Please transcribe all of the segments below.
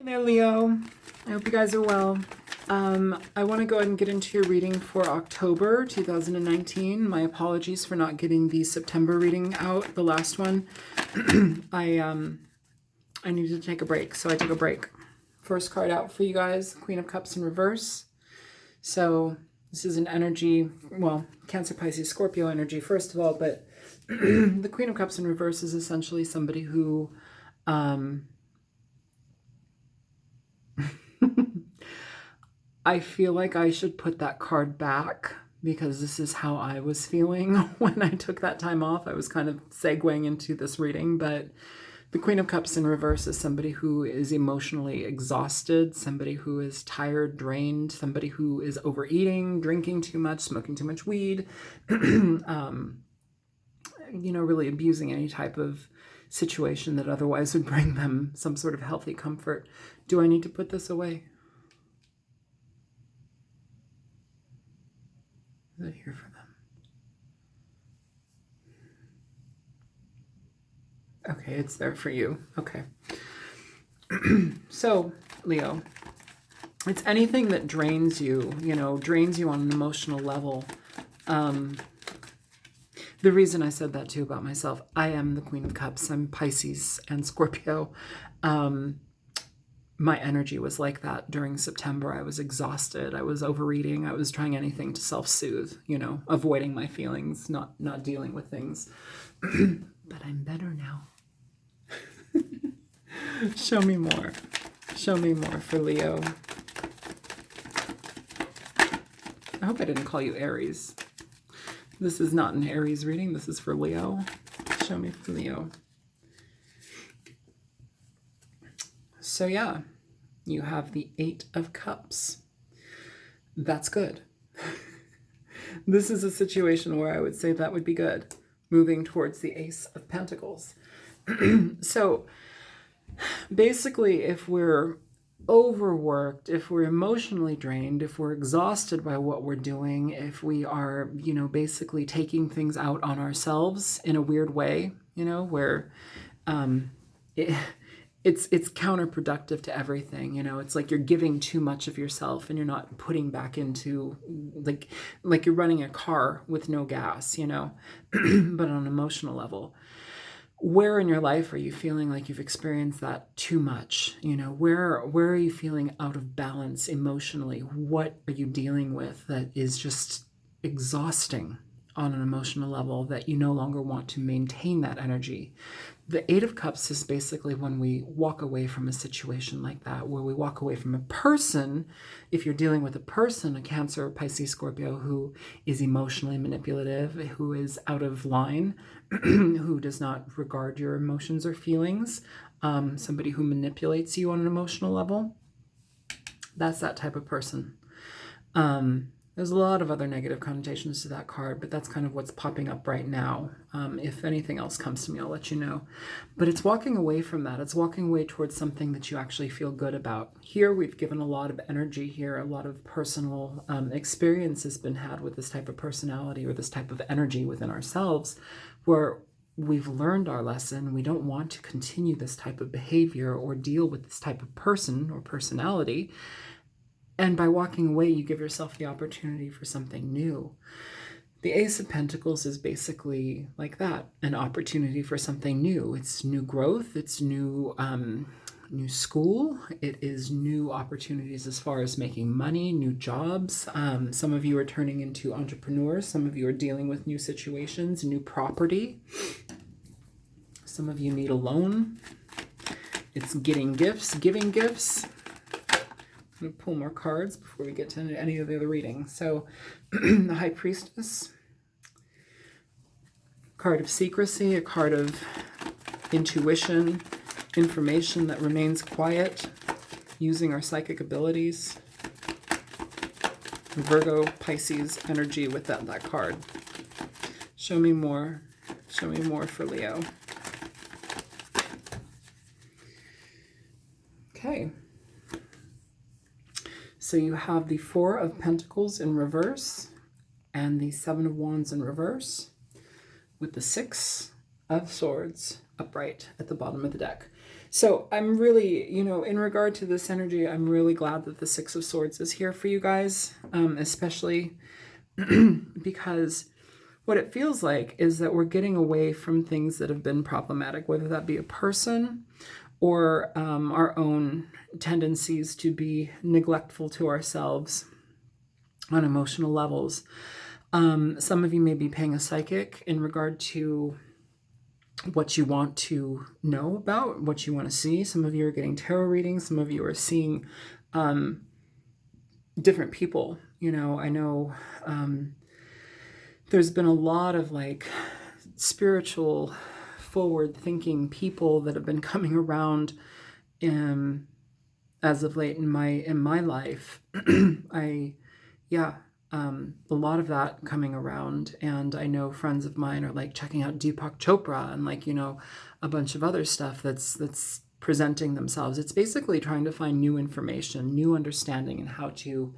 There, Leo. I hope you guys are well. I want to go ahead and get into your reading for October 2019. My apologies for not getting the September reading out, the last one. I needed to take a break, so I took a break. First card out for you guys, Queen of Cups in reverse. So this is an energy, well, Cancer, Pisces, Scorpio energy, first of all, but the Queen of Cups in reverse is essentially somebody who I feel like I should put that card back because this is how I was feeling when I took that time off. I was kind of segueing into this reading, but the Queen of Cups in reverse is somebody who is emotionally exhausted, somebody who is tired, drained, somebody who is overeating, drinking too much, smoking too much weed, really abusing any type of situation that otherwise would bring them some sort of healthy comfort. Do I need to put this away? Is it here for them? Okay, it's there for you. Okay. So, Leo, it's anything that drains you, drains you on an emotional level. The reason I said that too about myself, I am the Queen of Cups. I'm Pisces and Scorpio. My energy was like that during September. I was exhausted. I was overeating. I was trying anything to self-soothe, avoiding my feelings, not dealing with things. But I'm better now. Show me more. Show me more for Leo. I hope I didn't call you Aries. This is not an Aries reading. This is for Leo. Show me for Leo. So yeah, you have the 8 of Cups. That's good. This is a situation where I would say that would be good. Moving towards the Ace of Pentacles. So basically, if we're overworked, if we're emotionally drained, if we're exhausted by what we're doing, if we are, basically taking things out on ourselves in a weird way, where it's counterproductive to everything, it's like you're giving too much of yourself and you're not putting back into, like you're running a car with no gas, but on an emotional level. Where in your life are you feeling like you've experienced that too much? Where are you feeling out of balance emotionally? What are you dealing with that is just exhausting on an emotional level that you no longer want to maintain that energy? The 8 of Cups is basically when we walk away from a situation like that, where we walk away from a person. If you're dealing with a person, a Cancer, Pisces, Scorpio, who is emotionally manipulative, who is out of line, who does not regard your emotions or feelings, somebody who manipulates you on an emotional level, that's that type of person. There's a lot of other negative connotations to that card, but that's kind of what's popping up right now. If anything else comes to me, I'll let you know. But it's walking away from that. It's walking away towards something that you actually feel good about. Here, we've given a lot of energy here. A lot of personal experience has been had with this type of personality or this type of energy within ourselves, where we've learned our lesson. We don't want to continue this type of behavior or deal with this type of person or personality. And by walking away, you give yourself the opportunity for something new. The Ace of Pentacles is basically like that, an opportunity for something new. It's new growth. It's new school. It is new opportunities as far as making money, new jobs. Some of you are turning into entrepreneurs. Some of you are dealing with new situations, new property. Some of you need a loan. It's getting gifts, giving gifts. I'm going to pull more cards before we get to any of the other readings. So, the High Priestess, card of secrecy, a card of intuition, information that remains quiet, using our psychic abilities. Virgo, Pisces energy with that card. Show me more. Show me more for Leo. Okay. So you have the 4 of Pentacles in reverse and the 7 of Wands in reverse with the 6 of Swords upright at the bottom of the deck. So I'm really, in regard to this energy, I'm really glad that the Six of Swords is here for you guys, especially because what it feels like is that we're getting away from things that have been problematic, whether that be a person or our own tendencies to be neglectful to ourselves on emotional levels. Some of you may be paying a psychic in regard to what you want to know about, what you want to see. Some of you are getting tarot readings. Some of you are seeing different people. I know there's been a lot of like spiritual forward thinking people that have been coming around as of late in my life. A lot of that coming around, and I know friends of mine are like checking out Deepak Chopra and like a bunch of other stuff that's presenting themselves. It's basically trying to find new information, new understanding, and how to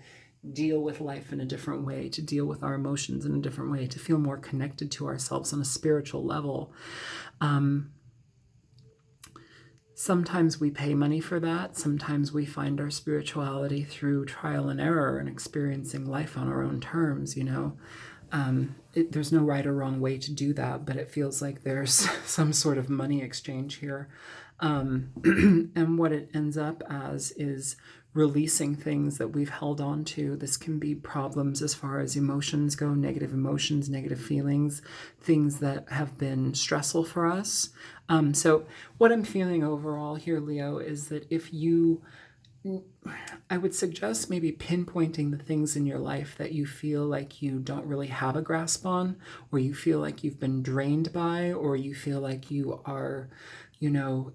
deal with life in a different way, to deal with our emotions in a different way, to feel more connected to ourselves on a spiritual level. Sometimes we pay money for that. Sometimes we find our spirituality through trial and error and experiencing life on our own terms, there's no right or wrong way to do that, but it feels like there's some sort of money exchange here. And what it ends up as is releasing things that we've held on to. This can be problems as far as emotions go, negative emotions, negative feelings, things that have been stressful for us. So what I'm feeling overall here, Leo, is that I would suggest maybe pinpointing the things in your life that you feel like you don't really have a grasp on, or you feel like you've been drained by, or you feel like you are,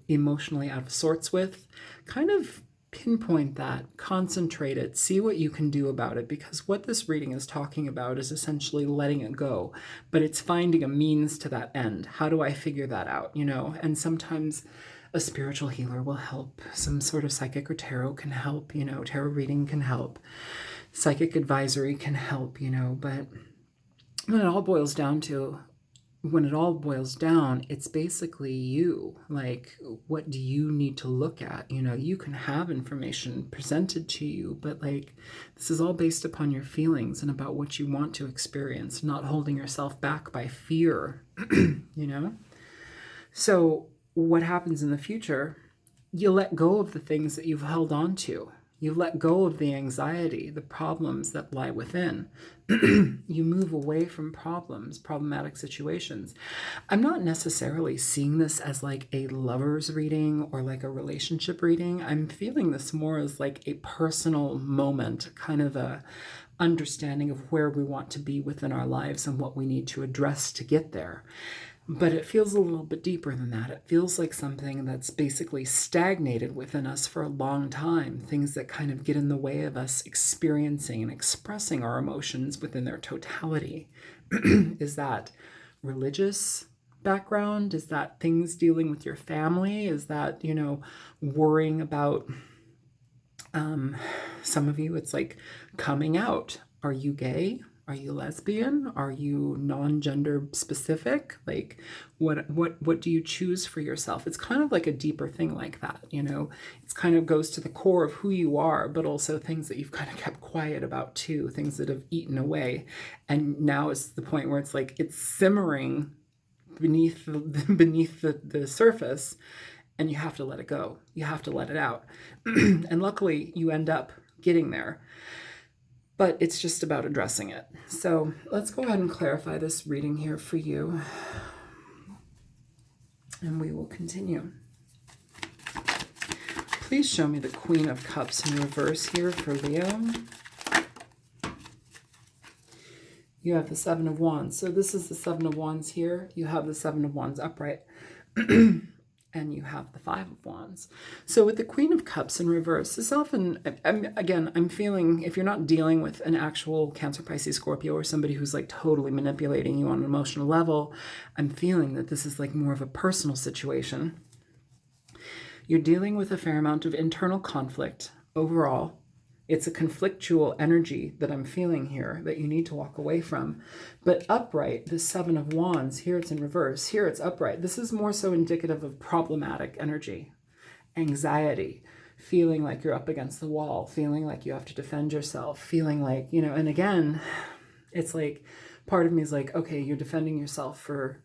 emotionally out of sorts with. Kind of pinpoint that, concentrate it, see what you can do about it, because what this reading is talking about is essentially letting it go, but it's finding a means to that end. How do I figure that out, And sometimes a spiritual healer will help. Some sort of psychic or tarot can help, tarot reading can help. Psychic advisory can help, but when it all boils down, it's basically you. Like, what do you need to look at? You can have information presented to you, but like, this is all based upon your feelings and about what you want to experience, not holding yourself back by fear, So what happens in the future, you let go of the things that you've held on to. You let go of the anxiety, the problems that lie within. You move away from problematic situations. I'm not necessarily seeing this as like a lover's reading or like a relationship reading. I'm feeling this more as like a personal moment, kind of a understanding of where we want to be within our lives and what we need to address to get there. But it feels a little bit deeper than that. It feels like something that's basically stagnated within us for a long time. Things that kind of get in the way of us experiencing and expressing our emotions within their totality. Is that religious background? Is that things dealing with your family? Is that, worrying about, some of you, it's like coming out. Are you gay? Are you lesbian? Are you non-gender specific? Like, what do you choose for yourself? It's kind of like a deeper thing like that, It's kind of goes to the core of who you are, but also things that you've kind of kept quiet about too, things that have eaten away. And now it's the point where it's like it's simmering beneath the surface, and you have to let it go. You have to let it out. And luckily, you end up getting there. But it's just about addressing it. So let's go ahead and clarify this reading here for you. And we will continue. Please show me the Queen of Cups in reverse here for Leo. You have the Seven of Wands. So this is the Seven of Wands here. You have the Seven of Wands upright. And you have the Five of Wands. So with the Queen of Cups in reverse, this often, I'm feeling, if you're not dealing with an actual Cancer, Pisces, Scorpio, or somebody who's like totally manipulating you on an emotional level, I'm feeling that this is like more of a personal situation. You're dealing with a fair amount of internal conflict overall. It's a conflictual energy that I'm feeling here that you need to walk away from. But upright, the Seven of Wands, here it's in reverse, here it's upright. This is more so indicative of problematic energy. anxiety, feeling like you're up against the wall, feeling like you have to defend yourself, feeling like, and again, it's like part of me is like, okay, you're defending yourself for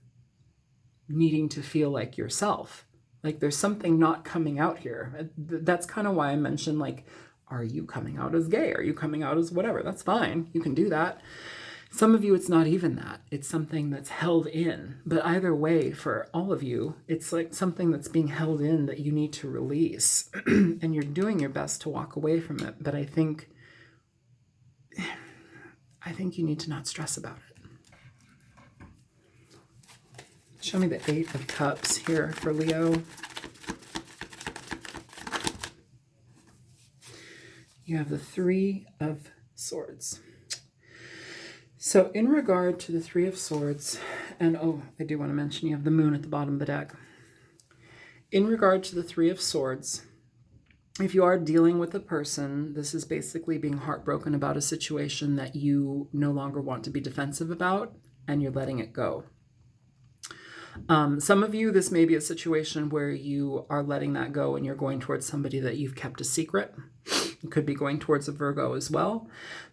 needing to feel like yourself. Like there's something not coming out here. That's kind of why I mentioned, like, are you coming out as gay? Are you coming out as whatever? That's fine. You can do that. Some of you, it's not even that. It's something that's held in. But either way, for all of you, it's like something that's being held in that you need to release. And you're doing your best to walk away from it. But I think you need to not stress about it. Show me the 8 of Cups here for Leo. You have the 3 of Swords. So in regard to the 3 of Swords, and I do want to mention you have the Moon at the bottom of the deck. In regard to the 3 of Swords, if you are dealing with a person, this is basically being heartbroken about a situation that you no longer want to be defensive about, and you're letting it go. Some of you, this may be a situation where you are letting that go and you're going towards somebody that you've kept a secret. It could be going towards a Virgo as well.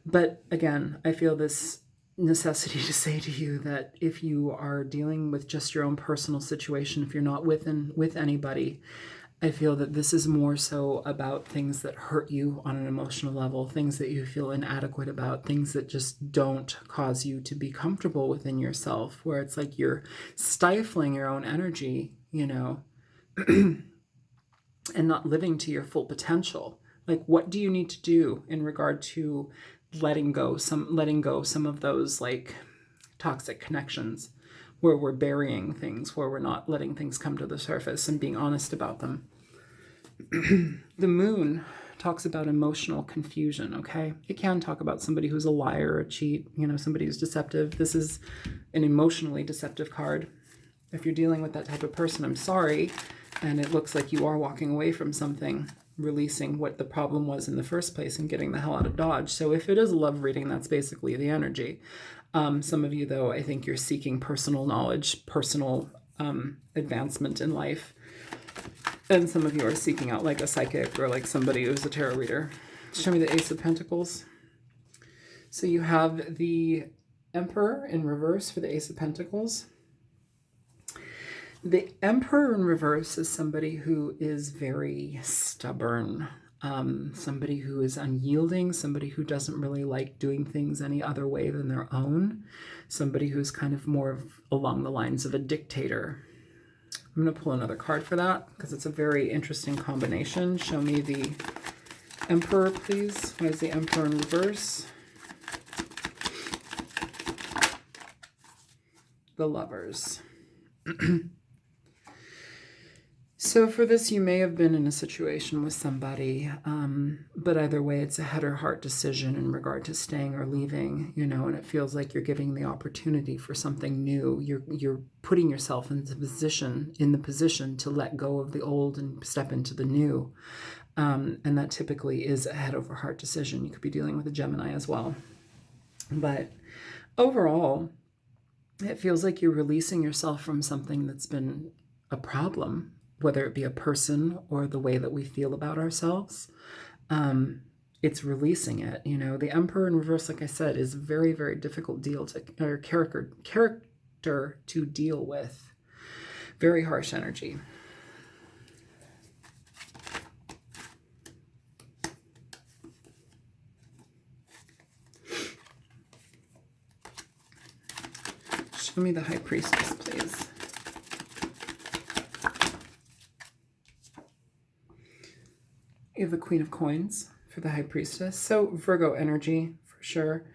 But again, I feel this necessity to say to you that if you are dealing with just your own personal situation, if you're not with anybody, I feel that this is more so about things that hurt you on an emotional level, things that you feel inadequate about, things that just don't cause you to be comfortable within yourself, where it's like you're stifling your own energy, and not living to your full potential. Like, what do you need to do in regard to letting go some of those like toxic connections where we're burying things, where we're not letting things come to the surface and being honest about them? The Moon talks about emotional confusion, okay? It can talk about somebody who's a liar or a cheat, somebody who's deceptive. This is an emotionally deceptive card. If you're dealing with that type of person, I'm sorry. And it looks like you are walking away from something, releasing what the problem was in the first place and getting the hell out of Dodge. So if it is a love reading, that's basically the energy. Some of you, though, I think you're seeking personal knowledge, personal advancement in life. And some of you are seeking out like a psychic or like somebody who's a tarot reader. Show me the Ace of Pentacles. So you have the Emperor in reverse for the Ace of Pentacles. The Emperor in reverse is somebody who is very stubborn, somebody who is unyielding, somebody who doesn't really like doing things any other way than their own, somebody who's kind of more along the lines of a dictator. I'm going to pull another card for that because it's a very interesting combination. Show me the Emperor, please. Why is the Emperor in reverse? The Lovers. So for this, you may have been in a situation with somebody, but either way, it's a head or heart decision in regard to staying or leaving, and it feels like you're giving the opportunity for something new. You're putting yourself in the position to let go of the old and step into the new. And that typically is a head over heart decision. You could be dealing with a Gemini as well. But overall, it feels like you're releasing yourself from something that's been a problem, whether it be a person or the way that we feel about ourselves. It's releasing it. The Emperor in reverse, like I said, is a very, very difficult character to deal with. Very harsh energy. Show me the High Priestess, please. You have the Queen of Coins for the High Priestess. So Virgo energy for sure.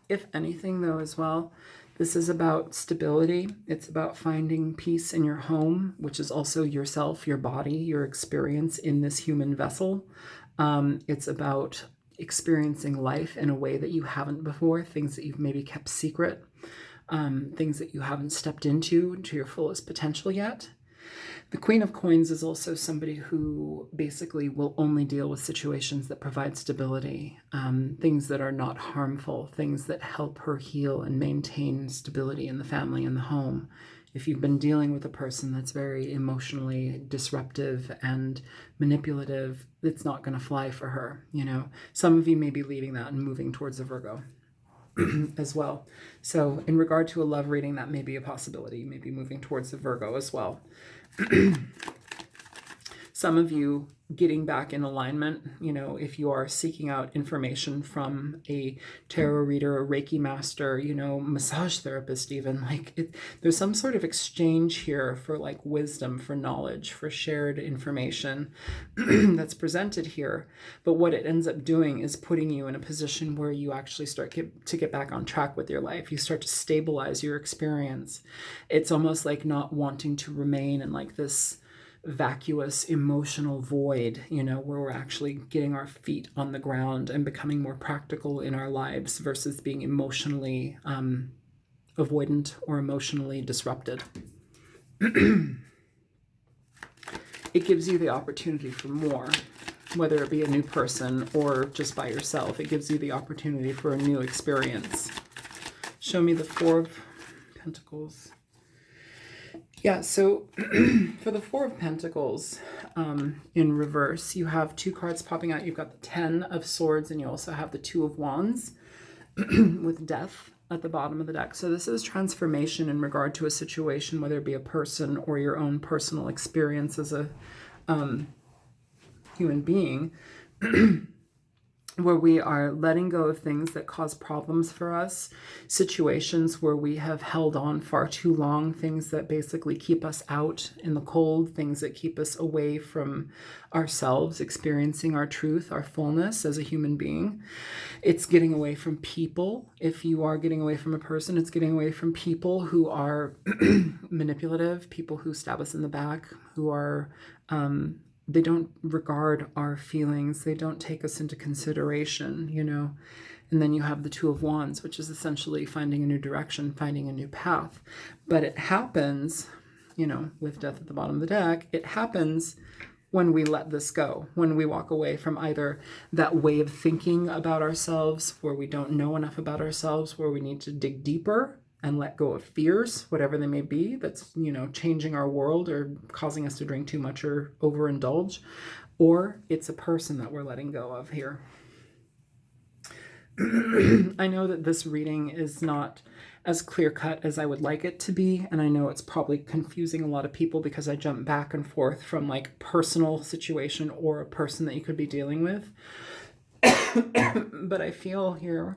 If anything, though, as well, this is about stability. It's about finding peace in your home, which is also yourself, your body, your experience in this human vessel. It's about experiencing life in a way that you haven't before, things that you've maybe kept secret, things that you haven't stepped into to your fullest potential yet. The Queen of Coins is also somebody who basically will only deal with situations that provide stability, things that are not harmful, things that help her heal and maintain stability in the family and the home. If you've been dealing with a person that's very emotionally disruptive and manipulative, it's not going to fly for her. Some of you may be leaving that and moving towards a Virgo as well. So in regard to a love reading, that may be a possibility. You may be moving towards the Virgo as well. Some of you getting back in alignment, if you are seeking out information from a tarot reader, a Reiki master, massage therapist even, there's some sort of exchange here for wisdom, for knowledge, for shared information that's presented here. But what it ends up doing is putting you in a position where you actually start to get back on track with your life. You start to stabilize your experience. It's almost like not wanting to remain in this vacuous emotional void, where we're actually getting our feet on the ground and becoming more practical in our lives versus being emotionally avoidant or emotionally disrupted. It gives you the opportunity for more, whether it be a new person or just by yourself. It gives you the opportunity for a new experience. Show me the Four of Pentacles. Yeah, so for the Four of Pentacles in reverse, you have two cards popping out. You've got the Ten of Swords, and you also have the Two of Wands with Death at the bottom of the deck. So this is transformation in regard to a situation, whether it be a person or your own personal experience as a human being, where we are letting go of things that cause problems for us, situations where we have held on far too long, things that basically keep us out in the cold, things that keep us away from ourselves, experiencing our truth, our fullness as a human being. It's getting away from people. If you are getting away from a person, it's getting away from people who are manipulative, people who stab us in the back, who are they don't regard our feelings. They don't take us into consideration, And then you have the Two of Wands, which is essentially finding a new direction, finding a new path. But it happens, with Death at the bottom of the deck, it happens when we let this go, when we walk away from either that way of thinking about ourselves, where we don't know enough about ourselves, where we need to dig deeper and let go of fears, whatever they may be, that's, changing our world or causing us to drink too much or overindulge, or it's a person that we're letting go of here. I know that this reading is not as clear-cut as I would like it to be, and I know it's probably confusing a lot of people because I jump back and forth from personal situation or a person that you could be dealing with. But I feel here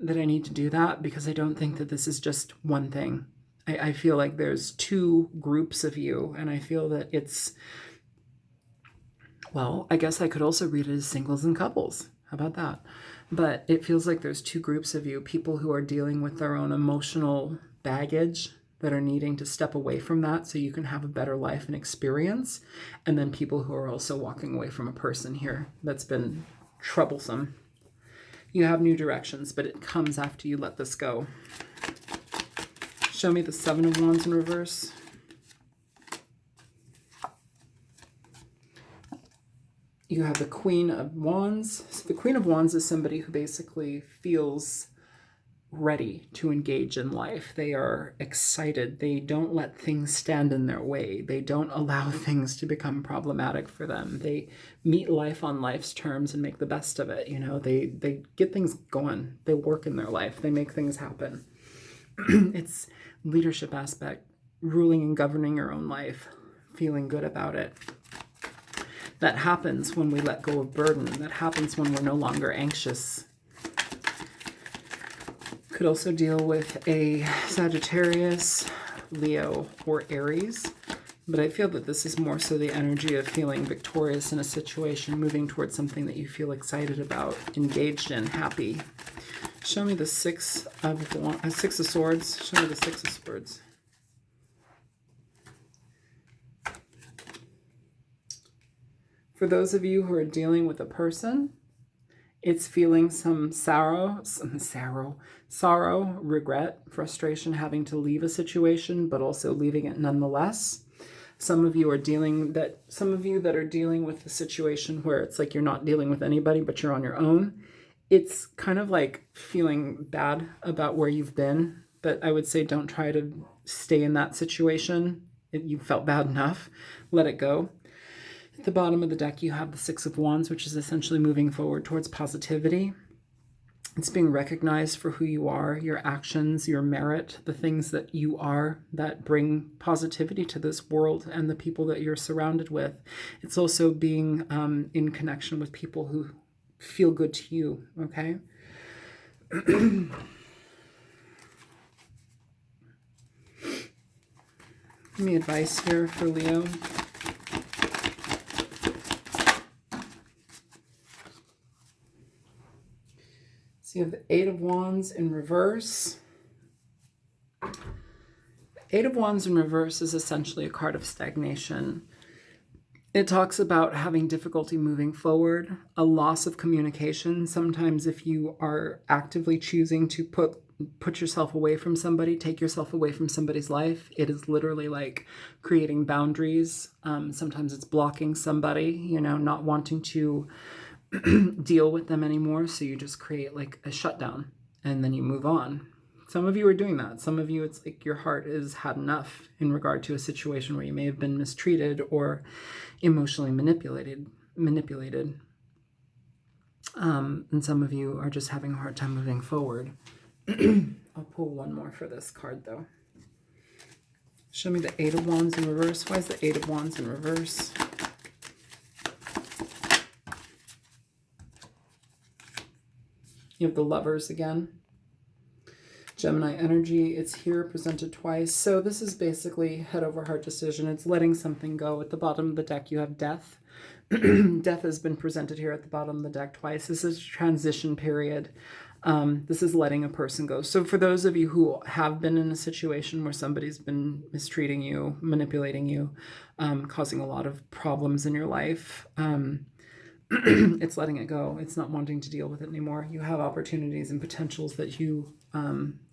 that I need to do that because I don't think that this is just one thing. I feel like there's two groups of you, and I feel that it's, well, I guess I could also read it as singles and couples. How about that? But it feels like there's two groups of you, people who are dealing with their own emotional baggage that are needing to step away from that so you can have a better life and experience, and then people who are also walking away from a person here that's been troublesome. You have new directions, but it comes after you let this go. Show me the Seven of Wands in reverse. You have the Queen of Wands. So the Queen of Wands is somebody who basically feels ready to engage in life. They are excited. They don't let things stand in their way. They don't allow things to become problematic for them. They meet life on life's terms and make the best of it. They get things going. They work in their life. They make things happen. It's leadership aspect, ruling and governing your own life, feeling good about it. That happens when we let go of burden. That happens when we're no longer anxious. Could also deal with a Sagittarius, Leo, or Aries. But I feel that this is more so the energy of feeling victorious in a situation, moving towards something that you feel excited about, engaged in, happy. Show me the Six of Swords. Show me the Six of Swords. For those of you who are dealing with a person, it's feeling some sorrow, regret, frustration, having to leave a situation, but also leaving it nonetheless. Some of you that are dealing with the situation where it's like you're not dealing with anybody, but you're on your own. It's kind of like feeling bad about where you've been, but I would say don't try to stay in that situation. You felt bad enough. Let it go. At the bottom of the deck, you have the Six of Wands, which is essentially moving forward towards positivity. It's being recognized for who you are, your actions, your merit, the things that you are that bring positivity to this world and the people that you're surrounded with. It's also being in connection with people who feel good to you, okay? Give me advice here for Leo. So you have the Eight of Wands in reverse. Eight of Wands in reverse is essentially a card of stagnation. It talks about having difficulty moving forward, a loss of communication. Sometimes if you are actively choosing to put yourself away from somebody, take yourself away from somebody's life, it is literally like creating boundaries. Sometimes it's blocking somebody, you know, not wanting to deal with them anymore. So you just create like a shutdown and then you move on. Some of you are doing that. Some of you, it's like your heart has had enough in regard to a situation where you may have been mistreated or emotionally manipulated. And some of you are just having a hard time moving forward. I'll pull one more for this card though. Show me the Eight of Wands in reverse. Why is the Eight of Wands in reverse? You have the Lovers again. Gemini energy, it's here presented twice. So this is basically head over heart decision. It's letting something go. At the bottom of the deck, you have Death. Death has been presented here at the bottom of the deck twice. This is a transition period. This is letting a person go. So for those of you who have been in a situation where somebody's been mistreating you, manipulating you, causing a lot of problems in your life, it's letting it go. It's not wanting to deal with it anymore. You have opportunities and potentials that you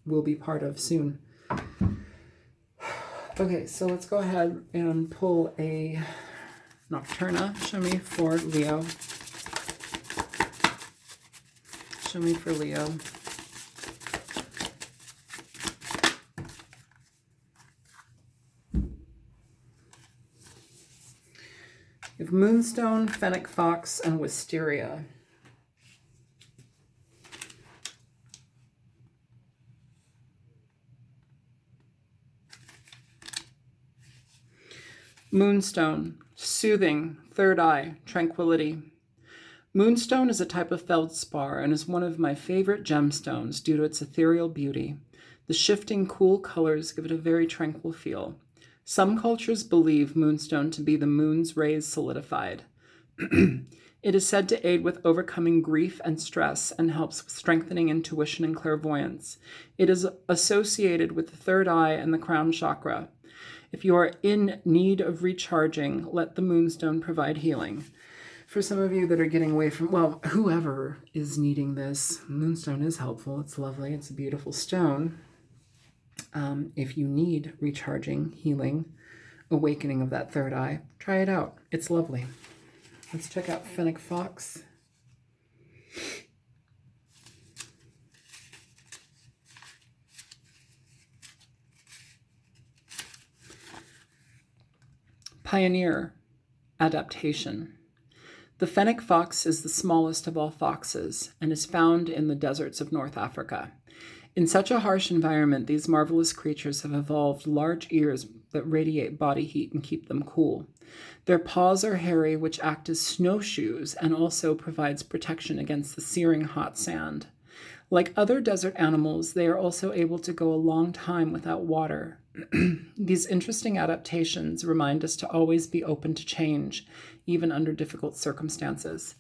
will be part of soon. Okay, so let's go ahead and pull a Nocturna. Show me for Leo. Show me for Leo. You have Moonstone, Fennec Fox, and Wisteria. Moonstone, soothing, third eye, tranquility. Moonstone is a type of feldspar and is one of my favorite gemstones due to its ethereal beauty. The shifting, cool colors give it a very tranquil feel. Some cultures believe moonstone to be the moon's rays solidified. It is said to aid with overcoming grief and stress and helps with strengthening intuition and clairvoyance. It is associated with the third eye and the crown chakra. If you are in need of recharging, let the moonstone provide healing. For some of you that are getting away from, well, whoever is needing this, moonstone is helpful. It's lovely. It's a beautiful stone. If you need recharging, healing, awakening of that third eye, try it out. It's lovely. Let's check out Fennec Fox. Pioneer, adaptation. The fennec fox is the smallest of all foxes and is found in the deserts of North Africa. In such a harsh environment, these marvelous creatures have evolved large ears that radiate body heat and keep them cool. Their paws are hairy, which act as snowshoes and also provides protection against the searing hot sand. Like other desert animals, they are also able to go a long time without water. These interesting adaptations remind us to always be open to change, even under difficult circumstances.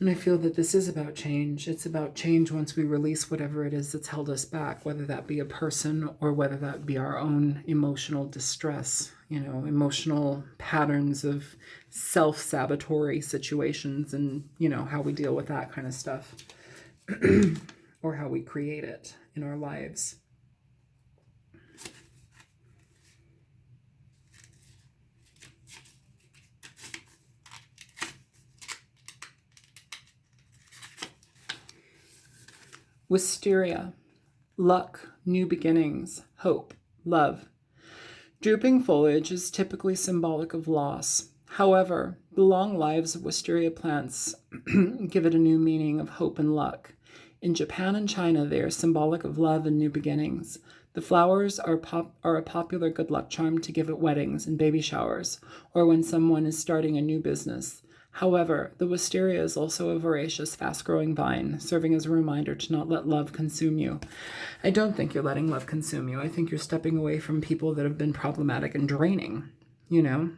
And I feel that this is about change. It's about change once we release whatever it is that's held us back, whether that be a person or whether that be our own emotional distress, emotional patterns of self-sabotatory situations and, how we deal with that kind of stuff or how we create it in our lives. Wisteria, luck, new beginnings, hope, love, Drooping foliage is typically symbolic of loss. However, the long lives of wisteria plants give it a new meaning of hope and luck. In Japan and China, they are symbolic of love and new beginnings. The flowers are a popular good luck charm to give at weddings and baby showers, or when someone is starting a new business. However, the wisteria is also a voracious, fast-growing vine, serving as a reminder to not let love consume you. I don't think you're letting love consume you. I think you're stepping away from people that have been problematic and draining, you know?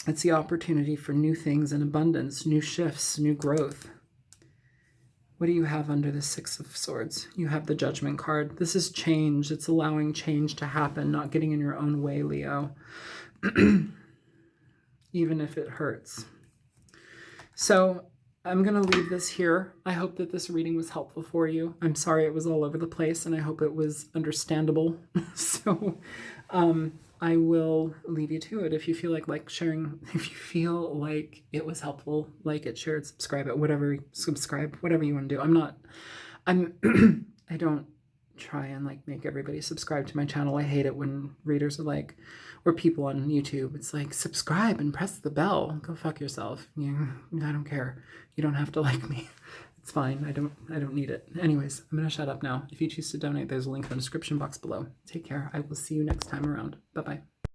It's the opportunity for new things in abundance, new shifts, new growth. What do you have under the Six of Swords? You have the Judgment card. This is change. It's allowing change to happen, not getting in your own way, Leo. Even if it hurts. So I'm going to leave this here. I hope that this reading was helpful for you. I'm sorry it was all over the place, and I hope it was understandable. So I will leave you to it. If you feel like sharing, if you feel like it was helpful, like it, share it, subscribe it, whatever you want to do. I don't try and make everybody subscribe to my channel. I hate it when readers are or people on YouTube, it's subscribe and press the bell. Go fuck yourself. I don't care. You don't have to like me. It's fine. I don't need it. Anyways, I'm going to shut up now. If you choose to donate, there's a link in the description box below. Take care. I will see you next time around. Bye-bye.